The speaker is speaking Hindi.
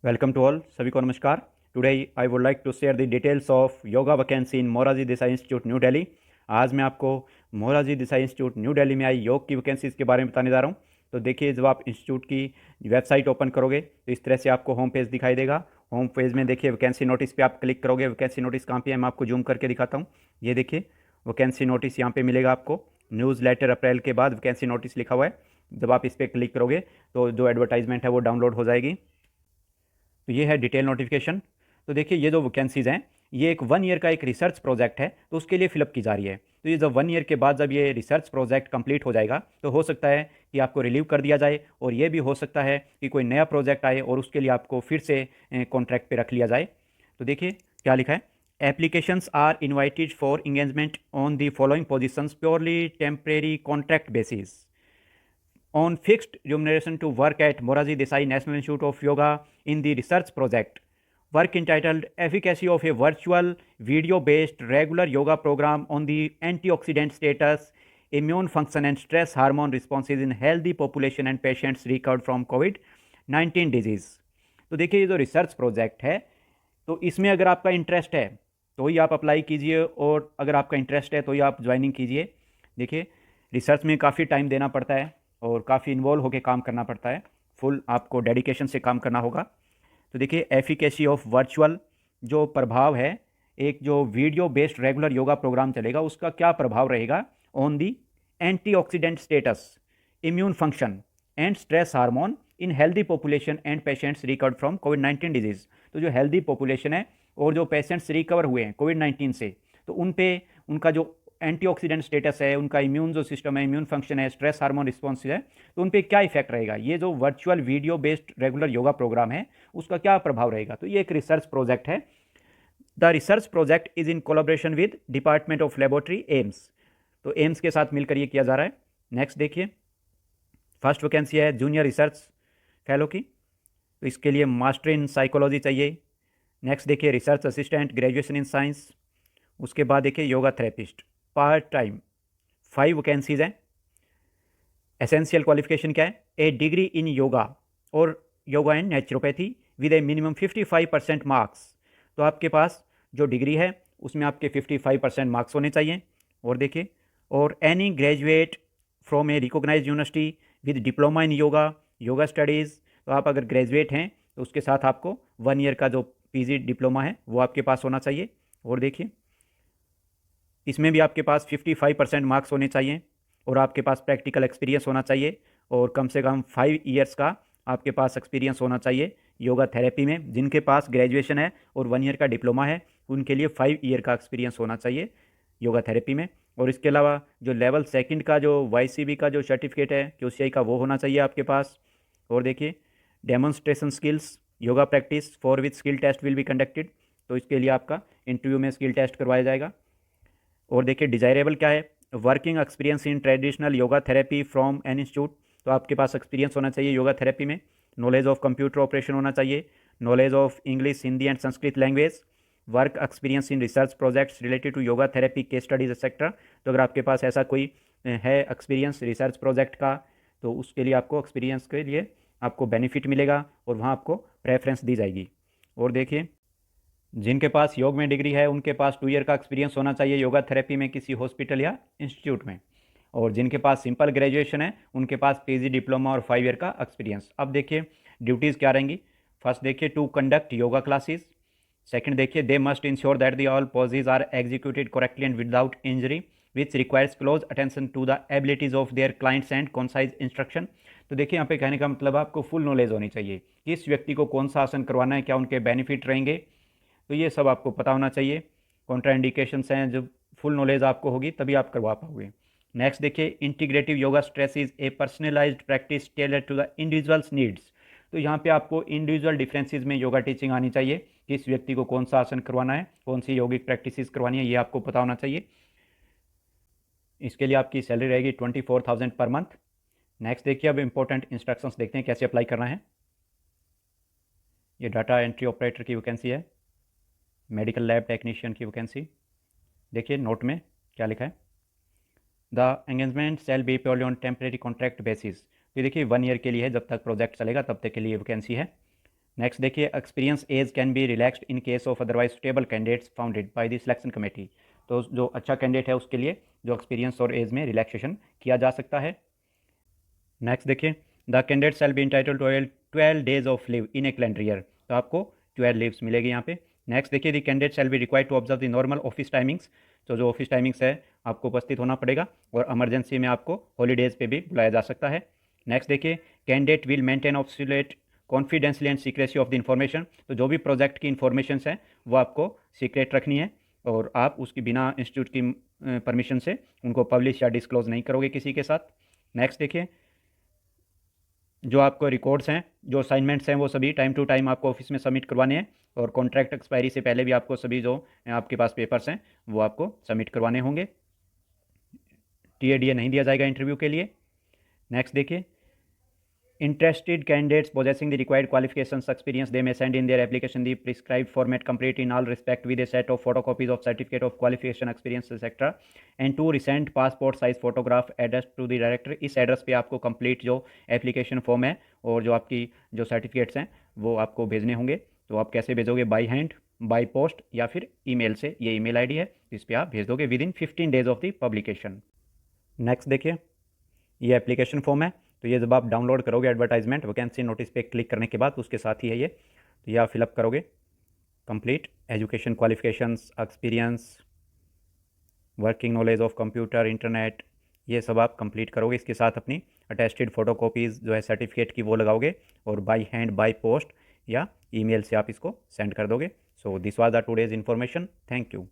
वेलकम टू ऑल, सभी को नमस्कार। Today I would like to share the details of yoga vacancy in Morarji Desai institute new Delhi. आज मैं आपको मोरारजी देसाई इंस्टीट्यूट न्यू दिल्ली में आई योग की वैकेंसीज़ के बारे में बताने जा रहा हूँ। तो देखिए, जब आप इंस्टीट्यूट की वेबसाइट ओपन करोगे तो इस तरह से आपको होम पेज दिखाई देगा। होम पेज में देखिए वैकेंसी नोटिस पे आप क्लिक करोगे। वैकेंसी नोटिस कहाँ पे है, मैं आपको जूम करके दिखाता हूँ। ये देखिए, वैकेंसी नोटिस यहाँ पे मिलेगा आपको। न्यूज़ लेटर अप्रैल के बाद वैकेंसी नोटिस लिखा हुआ है। जब आप इस पर क्लिक करोगे तो जो एडवर्टाइजमेंट है वो डाउनलोड हो जाएगी। तो ये है डिटेल नोटिफिकेशन। तो देखिए, ये जो वैकेंसीज़ हैं, ये एक 1 ईयर का एक रिसर्च प्रोजेक्ट है, तो उसके लिए फिलअप की जा रही है। तो ये जब 1 ईयर के बाद जब ये रिसर्च प्रोजेक्ट कंप्लीट हो जाएगा तो हो सकता है कि आपको रिलीव कर दिया जाए, और ये भी हो सकता है कि कोई नया प्रोजेक्ट आए और उसके लिए आपको फिर से कॉन्ट्रैक्ट पे रख लिया जाए। तो देखिए क्या लिखा है। Applications are invited for engagement on the following positions purely temporary contract basis on fixed remuneration to work at Moraji Desai National Institute of Yoga in the research project. Work entitled Efficacy of a Virtual Video Based Regular Yoga Program on the Antioxidant Status, Immune Function and Stress Hormone Responses in Healthy Population and Patients Recovered from COVID-19 Disease. तो देखिए, ये जो रिसर्च प्रोजेक्ट है, तो इसमें अगर आपका इंटरेस्ट है तो ही आप अप्लाई कीजिए, और अगर आपका इंटरेस्ट है तो ही आप ज्वाइनिंग कीजिए। देखिए, रिसर्च में काफ़ी टाइम देना पड़ता है और काफ़ी इन्वॉल्व होकर काम करना पड़ता है। फुल आपको डेडिकेशन से काम करना होगा। तो देखिए, एफिकेसी ऑफ वर्चुअल जो प्रभाव है, एक जो video based regular yoga programme चलेगा उसका क्या प्रभाव रहेगा on the antioxidant status, immune function and stress hormone in healthy population and patients recovered from कोविड-19 डिजीज़। तो जो हेल्दी पॉपुलेशन है और जो पेशेंट्स रिकवर हुए हैं कोविड-19 से, तो उन पे उनका जो एंटीऑक्सीडेंट स्टेटस है, उनका इम्यून जो सिस्टम है, इम्यून फंक्शन है, स्ट्रेस हार्मोन रिस्पॉन्स है, तो उन पे क्या इफेक्ट रहेगा, ये जो virtual video based regular yoga programme है उसका क्या प्रभाव रहेगा। तो ये एक रिसर्च प्रोजेक्ट है। The research project is in collaboration with department of laboratory AIIMS. तो एम्स के साथ मिलकर ये किया जा रहा है। नेक्स्ट देखिए, फर्स्ट वैकेंसी है जूनियर रिसर्च फेलो की। तो इसके लिए मास्टर इन साइकोलॉजी चाहिए। नेक्स्ट देखिए, research assistant graduation in science. उसके बाद देखिए yoga therapist part time. 5 vacancies हैं। एसेंशियल क्वालिफिकेशन क्या है, ए डिग्री इन योगा और yoga and naturopathy with A minimum 55% marks. तो आपके पास जो डिग्री है उसमें आपके 55% मार्क्स होने चाहिए। और देखिए, और any graduate from a recognise university with diploma in yoga yoga studies. तो आप अगर ग्रेजुएट हैं तो उसके साथ आपको 1 ईयर का जो पीजी डिप्लोमा है वो आपके पास होना चाहिए। और देखिए, इसमें भी आपके पास 55% मार्क्स होने चाहिए, और आपके पास प्रैक्टिकल एक्सपीरियंस होना चाहिए, और कम से कम 5 ईयर्स का आपके पास एक्सपीरियंस होना चाहिए योगा थेरेपी में। जिनके पास ग्रेजुएशन है और 1 ईयर का डिप्लोमा है उनके लिए 5 ईयर का एक्सपीरियंस होना चाहिए योगा थेरेपी में। और इसके अलावा जो लेवल सेकंड का जो YCB का जो सर्टिफिकेट है QCI का, वो होना चाहिए आपके पास। और देखिए, demonstration skills yoga practice for which skill test will be conducted. तो इसके लिए आपका इंटरव्यू में स्किल टेस्ट करवाया जाएगा। और देखिए, डिजायरेबल क्या है, working experience in traditional yoga therapy from an institute. तो आपके पास एक्सपीरियंस होना चाहिए योगा थेरेपी में। नॉलेज ऑफ कंप्यूटर ऑपरेशन होना चाहिए। Knowledge of English, Hindi and Sanskrit language. Work experience in research projects related to yoga therapy case studies etcetera. तो अगर आपके पास ऐसा कोई है एक्सपीरियंस रिसर्च प्रोजेक्ट का, तो उसके लिए आपको एक्सपीरियंस के लिए आपको बेनिफिट मिलेगा और वहाँ आपको प्रेफरेंस दी जाएगी। और देखिए, जिनके पास योग में डिग्री है उनके पास 2 ईयर का एक्सपीरियंस होना चाहिए योगा थेरेपी में किसी हॉस्पिटल या इंस्टीट्यूट में। और जिनके पास सिंपल ग्रेजुएशन है उनके पास पीजी डिप्लोमा और 5 ईयर का एक्सपीरियंस। अब देखिए ड्यूटीज़ क्या रहेंगी। फर्स्ट देखिए, to conduct yoga classes. Second देखिए, they must ensure that the all poses are executed correctly and without injury which requires close attention to the abilities of their clients and concise instruction. तो देखिए, यहाँ पे कहने का मतलब आपको फुल नॉलेज होनी चाहिए कि इस व्यक्ति को कौन सा आसन करवाना है, क्या उनके बेनिफिट रहेंगे, तो ये सब आपको पता होना चाहिए। कॉन्ट्राइंडिकेशंस हैं, जब फुल नॉलेज आपको होगी तभी आप करवा पाओगे। नेक्स्ट देखिए, integrative yoga stress is a personalised practice tailor to the individual's needs. तो यहाँ पे आपको इंडिविजुअल डिफरेंसेस में योगा टीचिंग आनी चाहिए कि इस व्यक्ति को कौन सा आसन करवाना है, कौन सी योगिक प्रैक्टिसेस करवानी है, ये आपको पता होना चाहिए। इसके लिए आपकी सैलरी रहेगी 24,000 पर मंथ। नेक्स्ट देखिए, अब इंपॉर्टेंट इंस्ट्रक्शंस देखते हैं कैसे अप्लाई करना है। ये डाटा एंट्री ऑपरेटर की वैकेंसी है, मेडिकल लैब टेक्नीशियन की वैकेंसी। देखिए नोट में क्या लिखा है, the engagement shall be purely on temporary contract basis. तो देखिए 1 ईयर के लिए है, जब तक प्रोजेक्ट चलेगा तब तक के लिए वैकेंसी है। नेक्स्ट देखिए, experience age can be relaxed in case of otherwise suitable candidates founded by the selection committee. तो जो अच्छा कैंडिडेट है उसके लिए जो एक्सपीरियंस और एज में रिलैक्सेशन किया जा सकता है। नेक्स्ट देखिए, the candidate shall be entitle to 12 days of leave in a calendar year. तो आपको 12 लीव्स मिलेगी यहाँ पे। नेक्स्ट देखिए, the candidate shall be required to observe the normal office timings. तो जो ऑफिस टाइमिंग्स है आपको उपस्थित होना पड़ेगा, और इमरजेंसी में आपको हॉलीडेज पे भी बुलाया जा सकता है। नेक्स्ट देखिए, candidate will maintain absolute confidential and secrecy of the information. तो जो भी प्रोजेक्ट की इन्फॉर्मेशन है वो आपको सीक्रेट रखनी है, और आप उसकी बिना इंस्टीट्यूट की परमिशन से उनको पब्लिश या डिस्क्लोज नहीं करोगे किसी के साथ। नेक्स्ट देखिए, जो आपको रिकॉर्ड्स हैं, जो असाइनमेंट्स हैं, वो सभी टाइम टू टाइम आपको ऑफिस में सबमिट करवाने हैं, और कॉन्ट्रैक्ट एक्सपायरी से पहले भी आपको सभी जो आपके पास पेपर्स हैं वो आपको सबमिट करवाने होंगे। टीएडीए नहीं दिया जाएगा इंटरव्यू के लिए। नेक्स्ट देखिए, interested candidates possessing the required qualifications experience they may send in their application the prescribed format complete in all respect with a set of photocopies of certificate of qualification experience etc and 2 recent passport size photograph addressed to the director। इस एड्रेस पे आपको कंप्लीट जो एप्लीकेशन फॉर्म है और जो आपकी जो सर्टिफिकेट्स हैं वो आपको भेजने होंगे। तो आप कैसे भेजोगे? बाई हैंड, बाई पोस्ट, या फिर ईमेल से। ये ईमेल आईडी है, इस पर आप भेज दोगे with in 15 days of the publication. Next देखिए, ये एप्लीकेशन फॉर्म है। तो ये जब आप डाउनलोड करोगे एडवर्टाइजमेंट वैकेंसी नोटिस पे क्लिक करने के बाद उसके साथ ही है ये। तो ये आप फिलअप करोगे, complete education qualifications, experience, working knowledge of computer, internet, ये सब आप कंप्लीट करोगे। इसके साथ अपनी अटेस्टेड फ़ोटोकॉपीज़ जो है सर्टिफिकेट की वो लगाओगे, और बाई हैंड, बाई पोस्ट या ईमेल से आप इसको सेंड कर दोगे। So this was the today's information. Thank you.